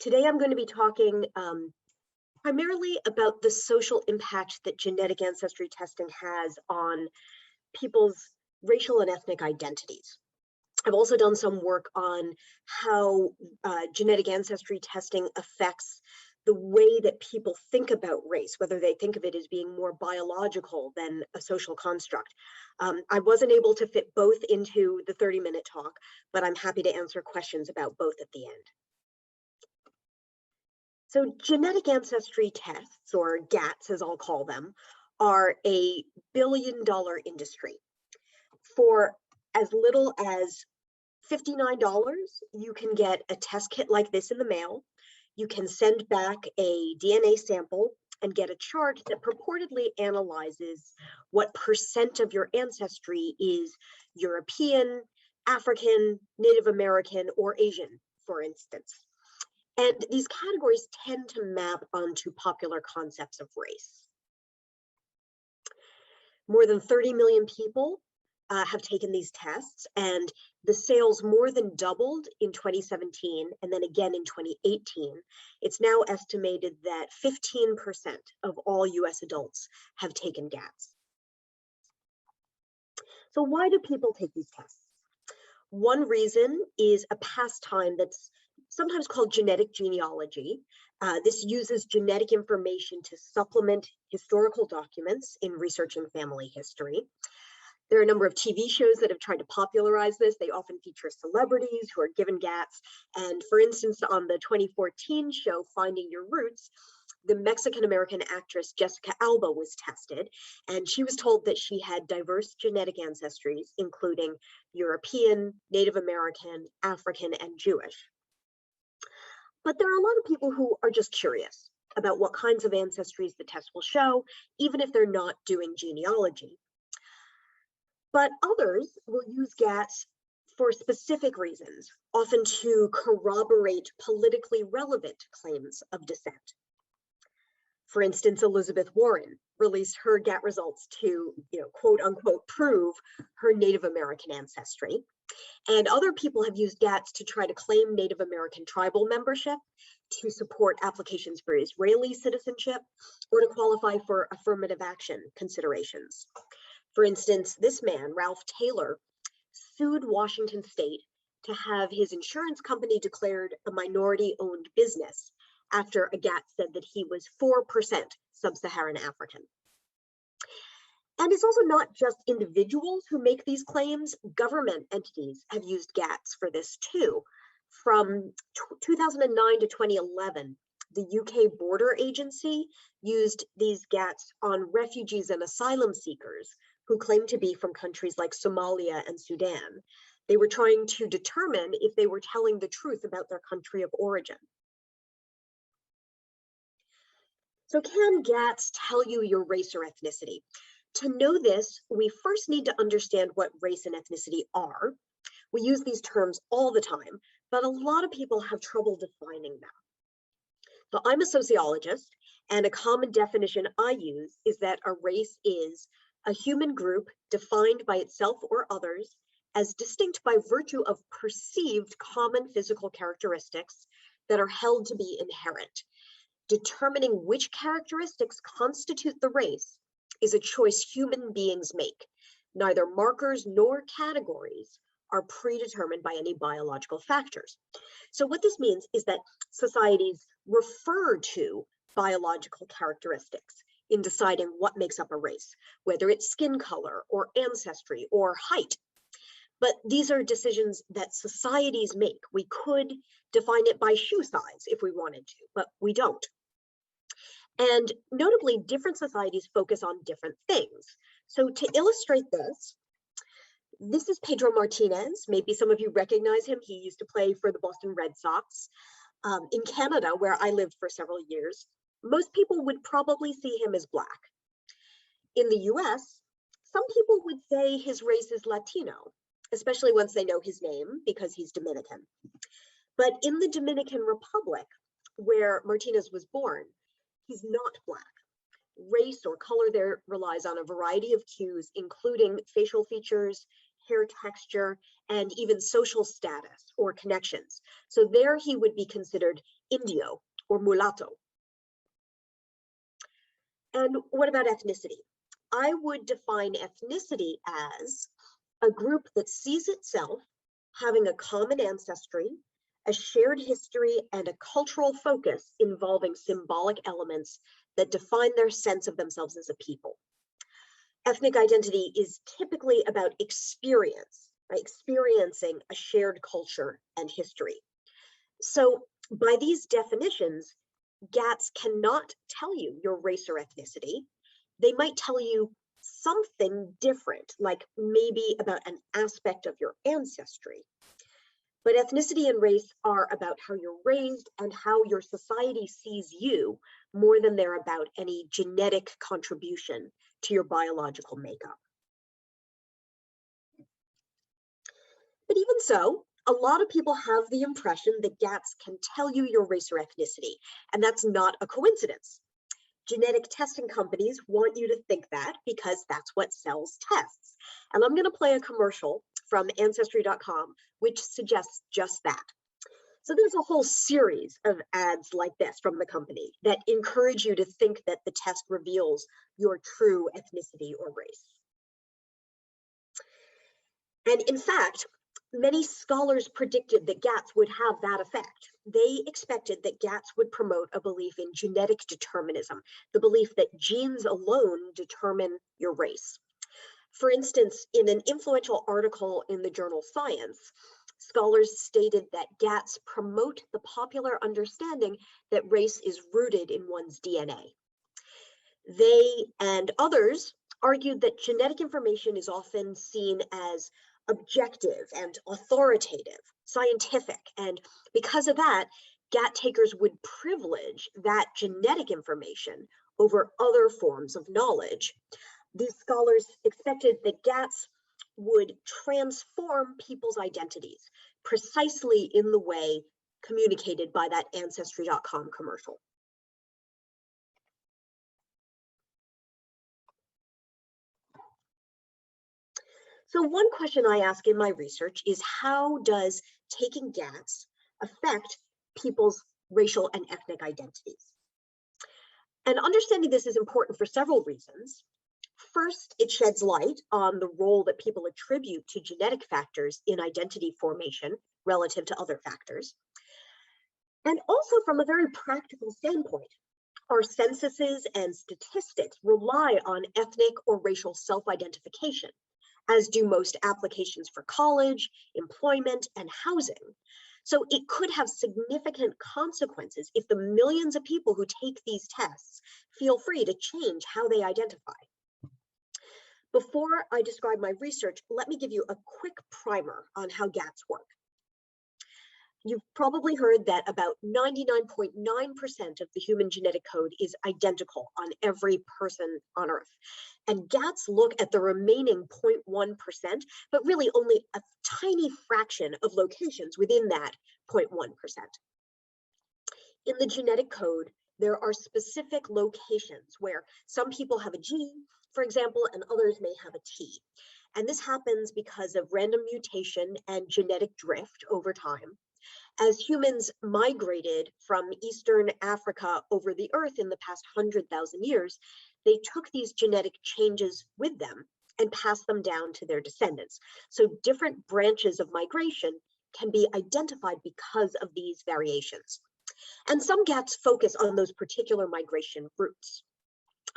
Today I'm going to be talking primarily about the social impact that genetic ancestry testing has on people's racial and ethnic identities. I've also done some work on how genetic ancestry testing affects the way that people think about race, whether they think of it as being more biological than a social construct. I wasn't able to fit both into the 30-minute talk, but I'm happy to answer questions about both at the end. So genetic ancestry tests, or GATs as I'll call them, are a billion-dollar industry. For as little as $59, you can get a test kit like this in the mail. You can send back a DNA sample and get a chart that purportedly analyzes what % of your ancestry is European, African, Native American, or Asian, for instance. And these categories tend to map onto popular concepts of race. More than 30 million people have taken these tests, and the sales more than doubled in 2017 and then again in 2018. It's now estimated that 15% of all US adults have taken GATs. So why do people take these tests? One reason is a pastime that's sometimes called genetic genealogy. This uses genetic information to supplement historical documents in researching family history. There are a number of TV shows that have tried to popularize this. They often feature celebrities who are given GATs. And for instance, on the 2014 show, Finding Your Roots, the Mexican-American actress Jessica Alba was tested, and she was told that she had diverse genetic ancestries, including European, Native American, African, and Jewish. But there are a lot of people who are just curious about what kinds of ancestries the test will show, even if they're not doing genealogy. But others will use GATs for specific reasons, often to corroborate politically relevant claims of descent. For instance, Elizabeth Warren released her GAT results to, quote unquote, prove her Native American ancestry. And other people have used GATs to try to claim Native American tribal membership, to support applications for Israeli citizenship, or to qualify for affirmative action considerations. For instance, this man, Ralph Taylor, sued Washington State to have his insurance company declared a minority-owned business after a GAT said that he was 4% sub-Saharan African. And it's also not just individuals who make these claims. Government entities have used GATs for this too. From 2009 to 2011, the UK Border Agency used these GATs on refugees and asylum seekers who claimed to be from countries like Somalia and Sudan. They were trying to determine if they were telling the truth about their country of origin. So can GATs tell you your race or ethnicity? To know this, we first need to understand what race and ethnicity are. We use these terms all the time, but a lot of people have trouble defining them. So I'm a sociologist, and a common definition I use is that a race is a human group defined by itself or others as distinct by virtue of perceived common physical characteristics that are held to be inherent. Determining which characteristics constitute the race is a choice human beings make. Neither markers nor categories are predetermined by any biological factors. So what this means is that societies refer to biological characteristics in deciding what makes up a race, whether it's skin color or ancestry or height. But these are decisions that societies make. We could define it by shoe size if we wanted to, but we don't. And notably, different societies focus on different things. So to illustrate this is Pedro Martinez. Maybe some of you recognize him. He used to play for the Boston Red Sox. In Canada, where I lived for several years, most people would probably see him as Black. In the US, some people would say his race is Latino, especially once they know his name because he's Dominican. But in the Dominican Republic, where Martinez was born, he's not Black. Race or color there relies on a variety of cues, including facial features, hair texture, and even social status or connections. So there he would be considered Indio or mulatto. And what about ethnicity? I would define ethnicity as a group that sees itself having a common ancestry, a shared history, and a cultural focus involving symbolic elements that define their sense of themselves as a people. Ethnic identity is typically about experience, right? Experiencing a shared culture and history. So by these definitions, GATS cannot tell you your race or ethnicity. They might tell you something different, like maybe about an aspect of your ancestry. But ethnicity and race are about how you're raised and how your society sees you, more than they're about any genetic contribution to your biological makeup. But even so, a lot of people have the impression that GATS can tell you your race or ethnicity, and that's not a coincidence. Genetic testing companies want you to think that because that's what sells tests. And I'm going to play a commercial from Ancestry.com, which suggests just that. So there's a whole series of ads like this from the company that encourage you to think that the test reveals your true ethnicity or race. And in fact, many scholars predicted that GATS would have that effect. They expected that GATS would promote a belief in genetic determinism, the belief that genes alone determine your race. For instance, in an influential article in the journal Science, scholars stated that GATS promote the popular understanding that race is rooted in one's DNA. They and others argued that genetic information is often seen as objective and authoritative, scientific, and because of that, GAT takers would privilege that genetic information over other forms of knowledge. These scholars expected that GATS would transform people's identities precisely in the way communicated by that Ancestry.com commercial. So one question I ask in my research is, how does taking GATS affect people's racial and ethnic identities? And understanding this is important for several reasons. First, it sheds light on the role that people attribute to genetic factors in identity formation relative to other factors. And also from a very practical standpoint, our censuses and statistics rely on ethnic or racial self-identification, as do most applications for college, employment, and housing. So it could have significant consequences if the millions of people who take these tests feel free to change how they identify. Before I describe my research, let me give you a quick primer on how GATS work. You've probably heard that about 99.9% of the human genetic code is identical on every person on Earth. And GATS look at the remaining 0.1%, but really only a tiny fraction of locations within that 0.1%. In the genetic code, there are specific locations where some people have a G, for example, and others may have a T. And this happens because of random mutation and genetic drift over time. As humans migrated from Eastern Africa over the Earth in the past 100,000 years, they took these genetic changes with them and passed them down to their descendants. So different branches of migration can be identified because of these variations. And some GATS focus on those particular migration routes.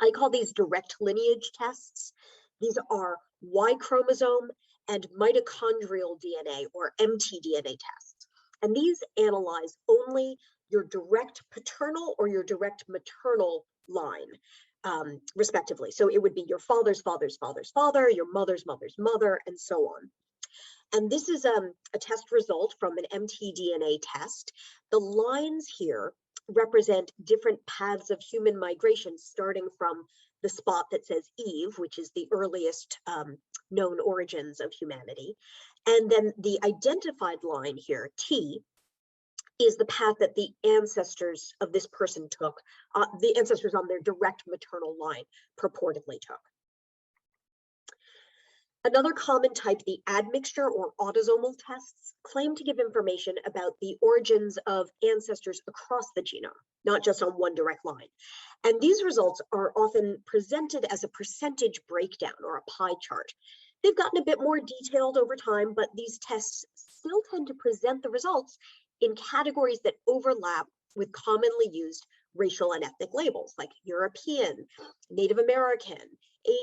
I call these direct lineage tests. These are Y chromosome and mitochondrial DNA or mtDNA tests. And these analyze only your direct paternal or your direct maternal line, respectively. So it would be your father's father's father's father, your mother's mother's mother, and so on. And this is a test result from an mtDNA test. The lines here represent different paths of human migration, starting from the spot that says Eve, which is the earliest known origins of humanity. And then the identified line here, T, is the path that the ancestors of this person took, the ancestors on their direct maternal line purportedly took. Another common type, the admixture or autosomal tests, claim to give information about the origins of ancestors across the genome, not just on one direct line. And these results are often presented as a percentage breakdown or a pie chart. They've gotten a bit more detailed over time, but these tests still tend to present the results in categories that overlap with commonly used racial and ethnic labels like European, Native American,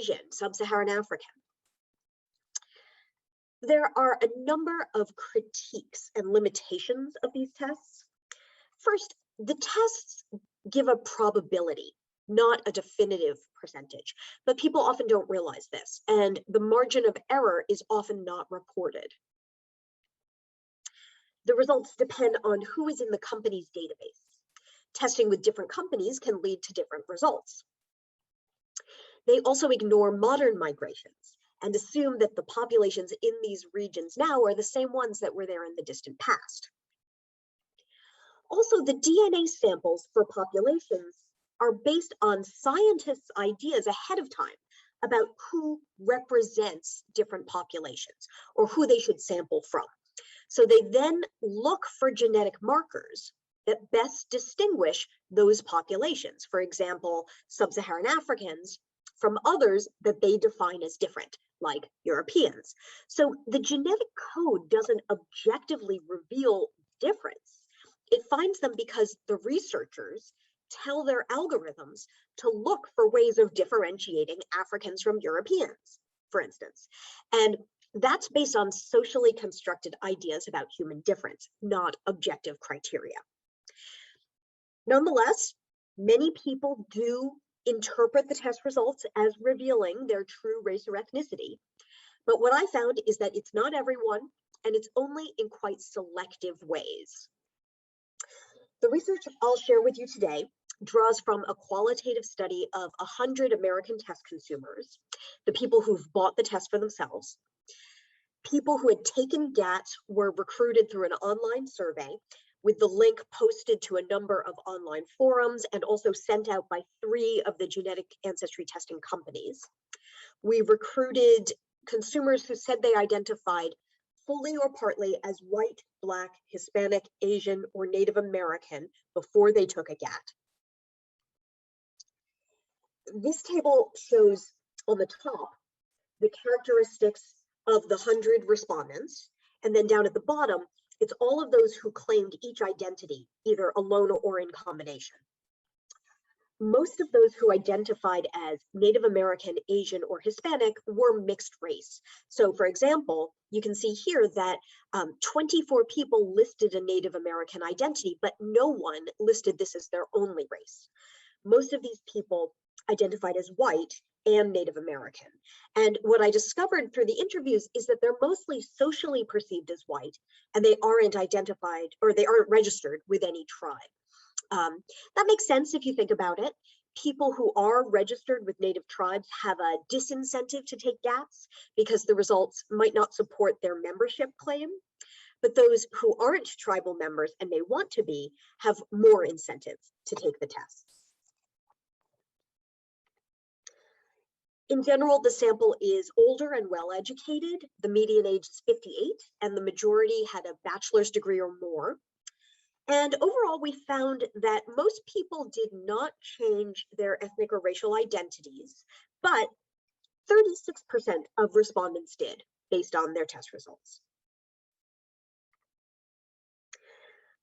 Asian, Sub-Saharan African. There are a number of critiques and limitations of these tests. First, the tests give a probability, not a definitive percentage, but people often don't realize this, and the margin of error is often not reported. The results depend on who is in the company's database. Testing with different companies can lead to different results. They also ignore modern migrations and assume that the populations in these regions now are the same ones that were there in the distant past. Also, the DNA samples for populations are based on scientists' ideas ahead of time about who represents different populations or who they should sample from. So they then look for genetic markers that best distinguish those populations. For example, Sub-Saharan Africans from others that they define as different, like Europeans. So the genetic code doesn't objectively reveal difference. It finds them because the researchers tell their algorithms to look for ways of differentiating Africans from Europeans, for instance. And that's based on socially constructed ideas about human difference, not objective criteria. Nonetheless, many people do interpret the test results as revealing their true race or ethnicity. But what I found is that it's not everyone, and it's only in quite selective ways. The research I'll share with you today draws from a qualitative study of 100 American test consumers, the people who've bought the test for themselves. People who had taken GATs were recruited through an online survey with the link posted to a number of online forums and also sent out by 3 of the genetic ancestry testing companies. We recruited consumers who said they identified fully or partly as white, Black, Hispanic, Asian, or Native American before they took a GAT. This table shows on the top the characteristics of the 100 respondents, and then down at the bottom, it's all of those who claimed each identity, either alone or in combination. Most of those who identified as Native American, Asian, or Hispanic were mixed race. So for example, you can see here that 24 people listed a Native American identity, but no one listed this as their only race. Most of these people identified as white and Native American. And what I discovered through the interviews is that they're mostly socially perceived as white, and they aren't identified or they aren't registered with any tribe. That makes sense if you think about it. People who are registered with Native tribes have a disincentive to take GATs because the results might not support their membership claim. But those who aren't tribal members and may want to be have more incentive to take the tests. In general, the sample is older and well-educated. The median age is 58, and the majority had a bachelor's degree or more. And overall, we found that most people did not change their ethnic or racial identities, but 36% of respondents did, based on their test results.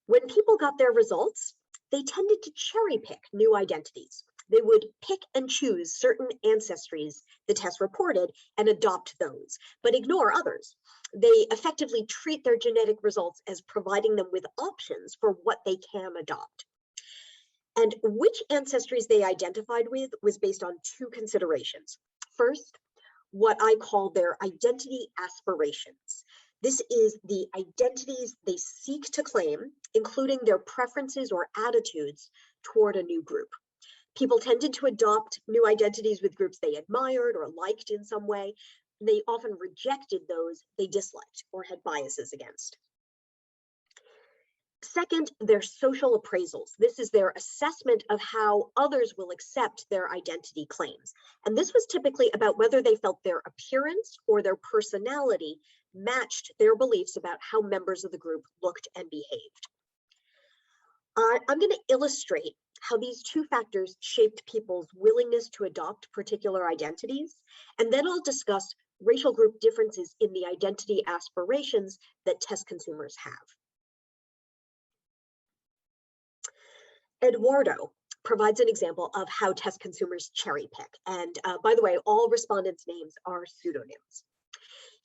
When people got their results, they tended to cherry pick new identities. They would pick and choose certain ancestries the test reported and adopt those, but ignore others. They effectively treat their genetic results as providing them with options for what they can adopt. And which ancestries they identified with was based on 2 considerations. First, what I call their identity aspirations. This is the identities they seek to claim, including their preferences or attitudes toward a new group. People tended to adopt new identities with groups they admired or liked in some way. They often rejected those they disliked or had biases against. Second, their social appraisals. This is their assessment of how others will accept their identity claims. And this was typically about whether they felt their appearance or their personality matched their beliefs about how members of the group looked and behaved. I'm going to illustrate how these two factors shaped people's willingness to adopt particular identities, and then I'll discuss racial group differences in the identity aspirations that test consumers have. Eduardo provides an example of how test consumers cherry pick. And by the way, all respondents' names are pseudonyms.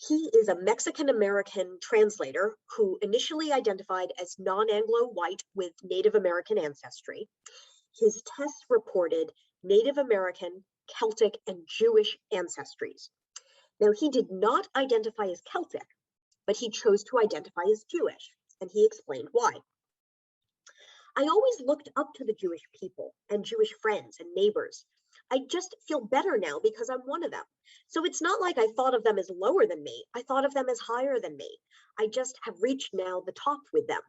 He is a Mexican-American translator who initially identified as non-Anglo-white with Native American ancestry. His tests reported Native American, Celtic, and Jewish ancestries. Now, he did not identify as Celtic, but he chose to identify as Jewish, and he explained why. I always looked up to the Jewish people and Jewish friends and neighbors. I just feel better now because I'm one of them. So it's not like I thought of them as lower than me. I thought of them as higher than me. I just have reached now the top with them.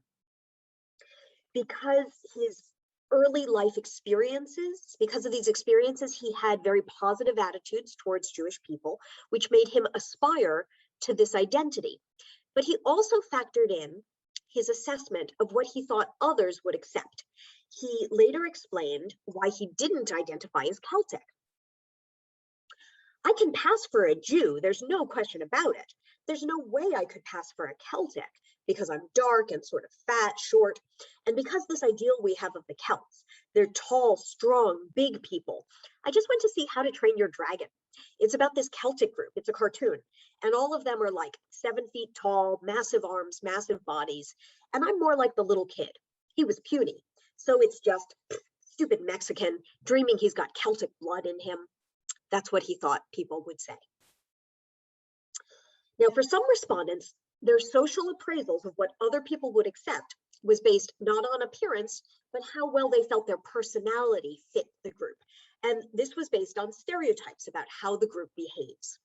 Because his early life experiences, because of these experiences, he had very positive attitudes towards Jewish people, which made him aspire to this identity. But he also factored in his assessment of what he thought others would accept. He later explained why he didn't identify as Celtic. I can pass for a Jew, there's no question about it. There's no way I could pass for a Celtic because I'm dark and sort of fat, short, and because this ideal we have of the Celts, they're tall, strong, big people. I just went to see How to Train Your Dragon. It's about this Celtic group, it's a cartoon, and all of them are like 7 feet tall, massive arms, massive bodies, and I'm more like the little kid. He was puny, so it's just stupid Mexican dreaming he's got Celtic blood in him. That's what he thought people would say. Now, for some respondents, their social appraisals of what other people would accept was based not on appearance, but how well they felt their personality fit the group. And this was based on stereotypes about how the group behaves.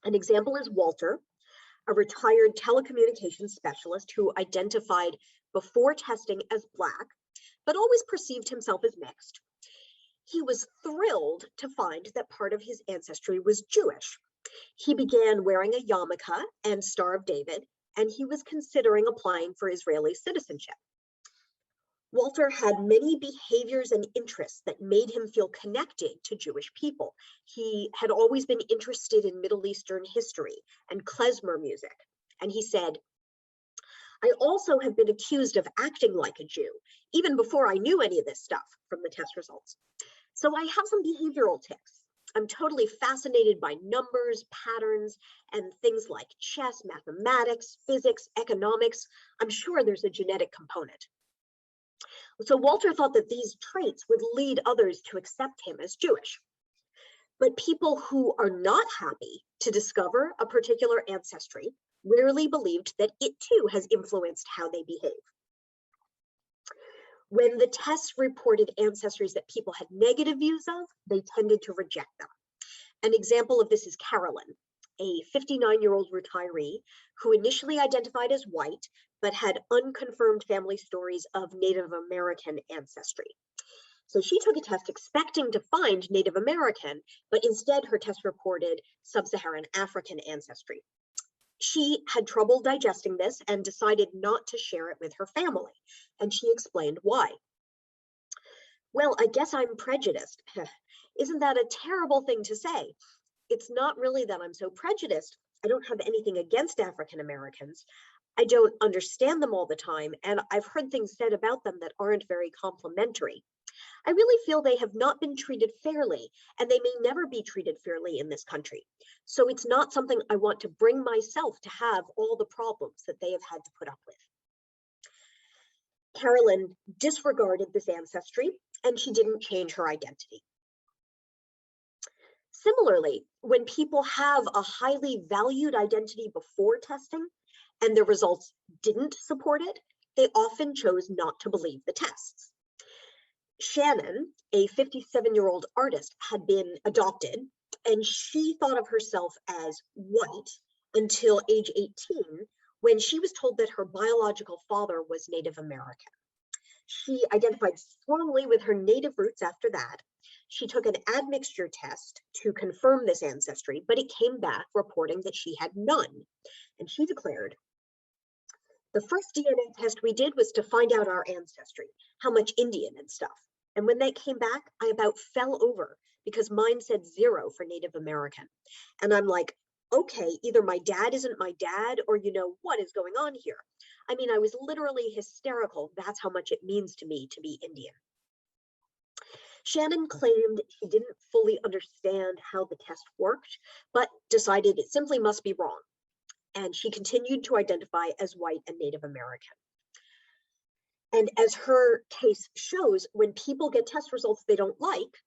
An example is Walter, a retired telecommunications specialist who identified before testing as Black, but always perceived himself as mixed. He was thrilled to find that part of his ancestry was Jewish. He began wearing a yarmulke and Star of David, and he was considering applying for Israeli citizenship. Walter had many behaviors and interests that made him feel connected to Jewish people. He had always been interested in Middle Eastern history and klezmer music. And he said, I also have been accused of acting like a Jew, even before I knew any of this stuff from the test results. So I have some behavioral tics. I'm totally fascinated by numbers, patterns, and things like chess, mathematics, physics, economics. I'm sure there's a genetic component. So Walter thought that these traits would lead others to accept him as Jewish. But people who are not happy to discover a particular ancestry rarely believed that it too has influenced how they behave. When the tests reported ancestries that people had negative views of, they tended to reject them. An example of this is Carolyn, a 59-year-old retiree who initially identified as white, but had unconfirmed family stories of Native American ancestry. So she took a test expecting to find Native American, but instead her test reported sub-Saharan African ancestry. She had trouble digesting this and decided not to share it with her family, and she explained why. Well, I guess I'm prejudiced. Isn't that a terrible thing to say? It's not really that I'm so prejudiced. I don't have anything against African Americans. I don't understand them all the time, and I've heard things said about them that aren't very complimentary. I really feel they have not been treated fairly, and they may never be treated fairly in this country. So it's not something I want to bring myself to have all the problems that they have had to put up with. Carolyn disregarded this ancestry, and she didn't change her identity. Similarly, when people have a highly valued identity before testing and their results didn't support it, they often chose not to believe the tests. Shannon, a 57-year-old artist, had been adopted, and she thought of herself as white until age 18, when she was told that her biological father was Native American. She identified strongly with her native roots after that. She took an admixture test to confirm this ancestry, but it came back reporting that she had none. And she declared, "The first DNA test we did was to find out our ancestry, how much Indian and stuff. And when that came back, I about fell over because mine said 0 for Native American." And I'm like, okay, either my dad isn't my dad, or what is going on here? I mean, I was literally hysterical. That's how much it means to me to be Indian. Shannon claimed she didn't fully understand how the test worked, but decided it simply must be wrong. And she continued to identify as white and Native American. And as her case shows, when people get test results they don't like,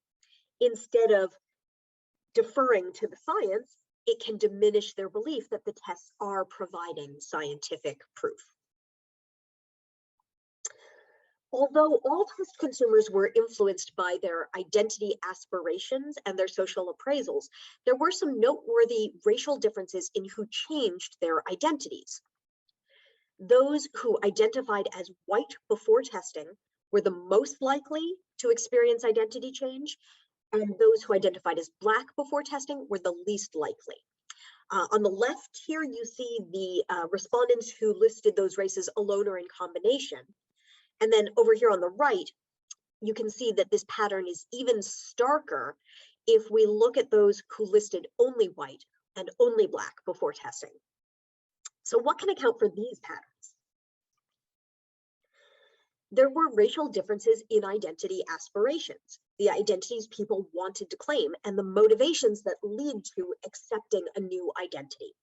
instead of deferring to the science, it can diminish their belief that the tests are providing scientific proof. Although all test consumers were influenced by their identity aspirations and their social appraisals, there were some noteworthy racial differences in who changed their identities. Those who identified as white before testing were the most likely to experience identity change, and those who identified as Black before testing were the least likely. On the left here, you see the respondents who listed those races alone or in combination. And then over here on the right, you can see that this pattern is even starker if we look at those who listed only white and only Black before testing. So what can account for these patterns? There were racial differences in identity aspirations, the identities people wanted to claim, and the motivations that lead to accepting a new identity.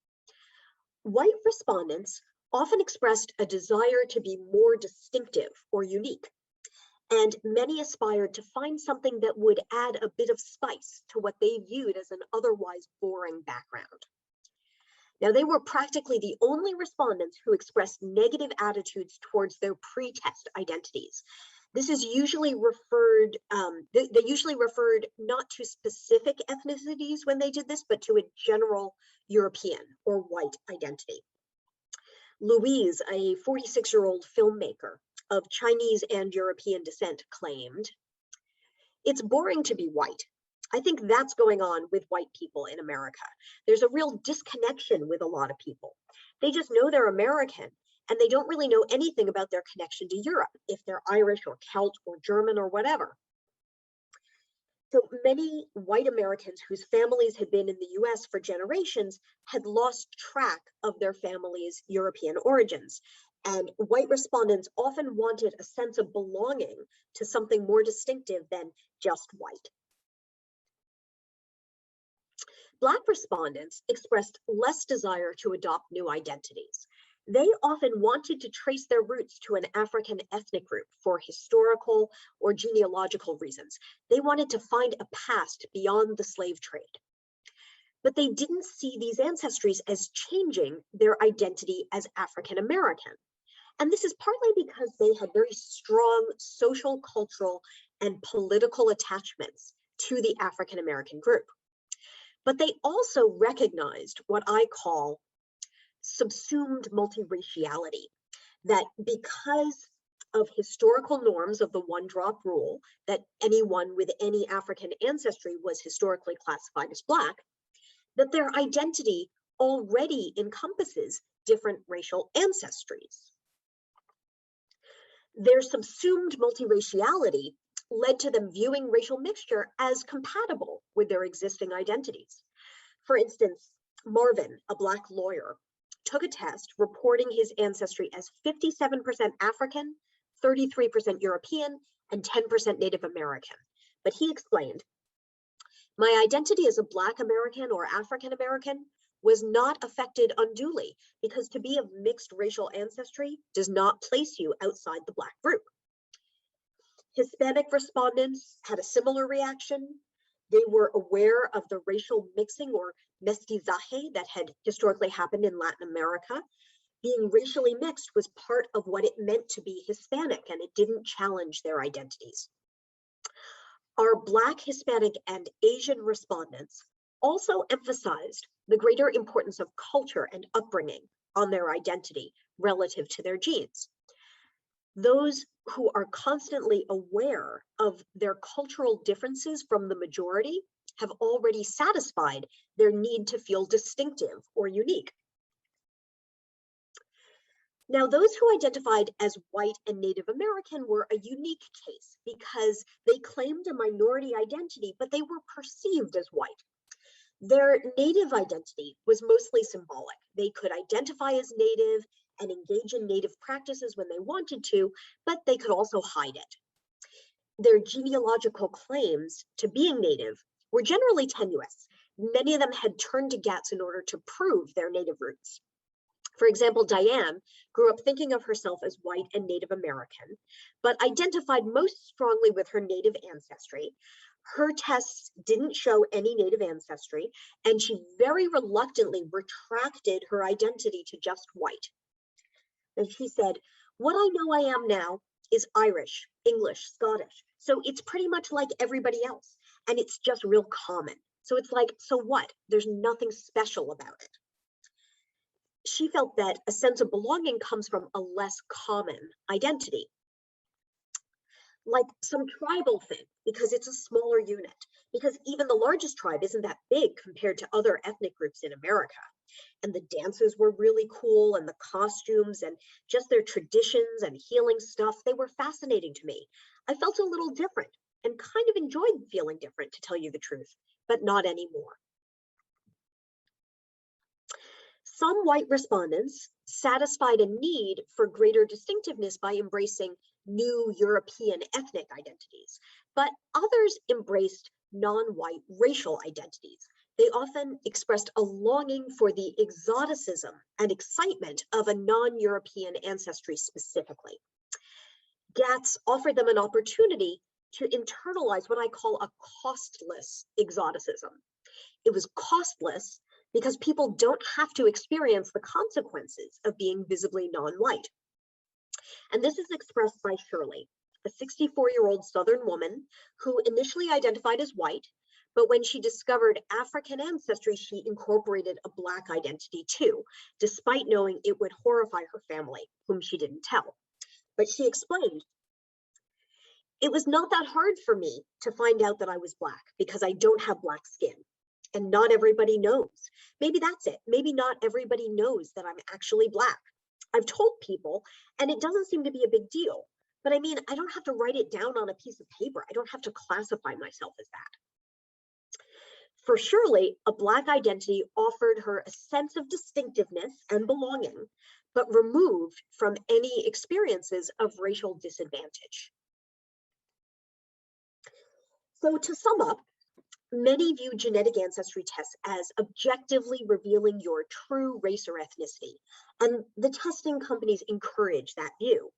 White respondents often expressed a desire to be more distinctive or unique, and many aspired to find something that would add a bit of spice to what they viewed as an otherwise boring background. Now, they were practically the only respondents who expressed negative attitudes towards their pre-test identities. This is usually referred, they usually referred not to specific ethnicities when they did this, but to a general European or white identity. Louise, a 46-year-old filmmaker of Chinese and European descent, claimed, "It's boring to be white. I think that's going on with white people in America. There's a real disconnection with a lot of people. They just know they're American, and they don't really know anything about their connection to Europe, if they're Irish or Celt or German or whatever." So many white Americans whose families had been in the US for generations had lost track of their family's European origins. And white respondents often wanted a sense of belonging to something more distinctive than just white. Black respondents expressed less desire to adopt new identities. They often wanted to trace their roots to an African ethnic group for historical or genealogical reasons. They wanted to find a past beyond the slave trade. But they didn't see these ancestries as changing their identity as African American. And this is partly because they had very strong social, cultural, and political attachments to the African American group. But they also recognized what I call subsumed multiraciality, that because of historical norms of the one-drop rule, that anyone with any African ancestry was historically classified as Black, that their identity already encompasses different racial ancestries. Their subsumed multiraciality led to them viewing racial mixture as compatible with their existing identities. For instance, Marvin, a Black lawyer, took a test reporting his ancestry as 57% African, 33% European, and 10% Native American. But he explained, "My identity as a Black American or African American was not affected unduly because to be of mixed racial ancestry does not place you outside the Black group." Hispanic respondents had a similar reaction. They were aware of the racial mixing or mestizaje that had historically happened in Latin America. Being racially mixed was part of what it meant to be Hispanic, and it didn't challenge their identities. Our Black, Hispanic, and Asian respondents also emphasized the greater importance of culture and upbringing on their identity relative to their genes. Those who are constantly aware of their cultural differences from the majority have already satisfied their need to feel distinctive or unique. Now, those who identified as white and Native American were a unique case because they claimed a minority identity, but they were perceived as white. Their Native identity was mostly symbolic. They could identify as Native and engage in Native practices when they wanted to, but they could also hide it. Their genealogical claims to being Native were generally tenuous. Many of them had turned to GATS in order to prove their Native roots. For example, Diane grew up thinking of herself as white and Native American, but identified most strongly with her Native ancestry. Her tests didn't show any Native ancestry, and she very reluctantly retracted her identity to just white. And she said, "What I know I am now is Irish, English, Scottish. So it's pretty much like everybody else, and it's just real common. So it's like, so what? There's nothing special about it." She felt that a sense of belonging comes from a less common identity, like some tribal thing, because it's a smaller unit, because even the largest tribe isn't that big compared to other ethnic groups in America. And the dances were really cool, and the costumes and just their traditions and healing stuff, they were fascinating to me. I felt a little different and kind of enjoyed feeling different, to tell you the truth, but not anymore. Some white respondents satisfied a need for greater distinctiveness by embracing new European ethnic identities, but others embraced non-white racial identities. They often expressed a longing for the exoticism and excitement of a non-European ancestry specifically. GATS offered them an opportunity to internalize what I call a costless exoticism. It was costless because people don't have to experience the consequences of being visibly non-white. And this is expressed by Shirley, a 64-year-old Southern woman who initially identified as white, but when she discovered African ancestry, she incorporated a Black identity too, despite knowing it would horrify her family, whom she didn't tell. But she explained, "It was not that hard for me to find out that I was Black because I don't have Black skin. And not everybody knows. Maybe that's it. Maybe not everybody knows that I'm actually Black. I've told people, and it doesn't seem to be a big deal. But I mean, I don't have to write it down on a piece of paper. I don't have to classify myself as that." For Shirley, a Black identity offered her a sense of distinctiveness and belonging, but removed from any experiences of racial disadvantage. So to sum up, many view genetic ancestry tests as objectively revealing your true race or ethnicity, and the testing companies encourage that view.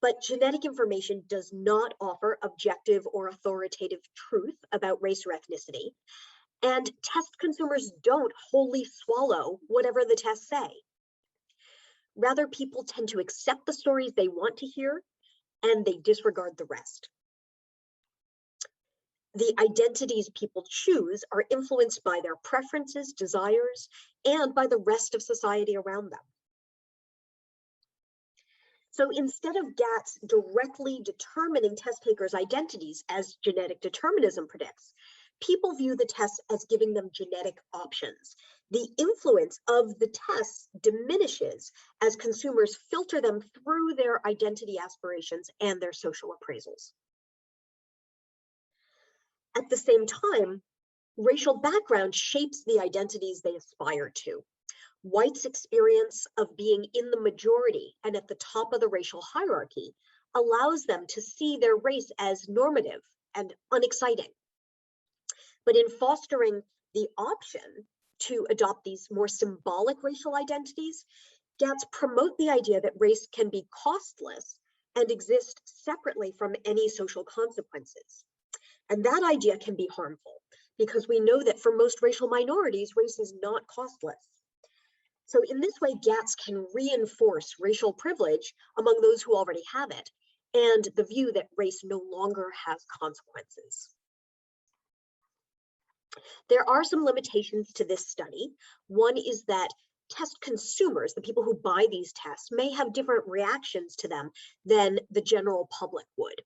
But genetic information does not offer objective or authoritative truth about race or ethnicity, and test consumers don't wholly swallow whatever the tests say. Rather, people tend to accept the stories they want to hear, and they disregard the rest. The identities people choose are influenced by their preferences, desires, and by the rest of society around them. So instead of GATS directly determining test takers' identities as genetic determinism predicts, people view the tests as giving them genetic options. The influence of the tests diminishes as consumers filter them through their identity aspirations and their social appraisals. At the same time, racial background shapes the identities they aspire to. Whites' experience of being in the majority and at the top of the racial hierarchy allows them to see their race as normative and unexciting. But in fostering the option to adopt these more symbolic racial identities, GATS promote the idea that race can be costless and exist separately from any social consequences. And that idea can be harmful because we know that for most racial minorities, race is not costless. So in this way, GATS can reinforce racial privilege among those who already have it, and the view that race no longer has consequences. There are some limitations to this study. One is that test consumers, the people who buy these tests, may have different reactions to them than the general public would.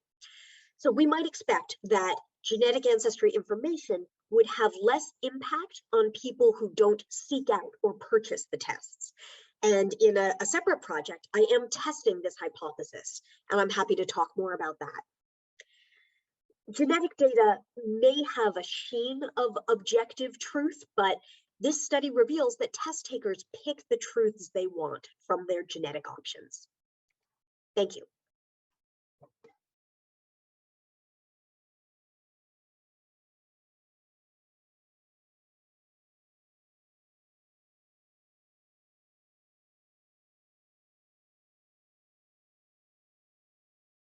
So we might expect that genetic ancestry information would have less impact on people who don't seek out or purchase the tests. And in a separate project, I am testing this hypothesis, and I'm happy to talk more about that. Genetic data may have a sheen of objective truth, but this study reveals that test takers pick the truths they want from their genetic options. Thank you.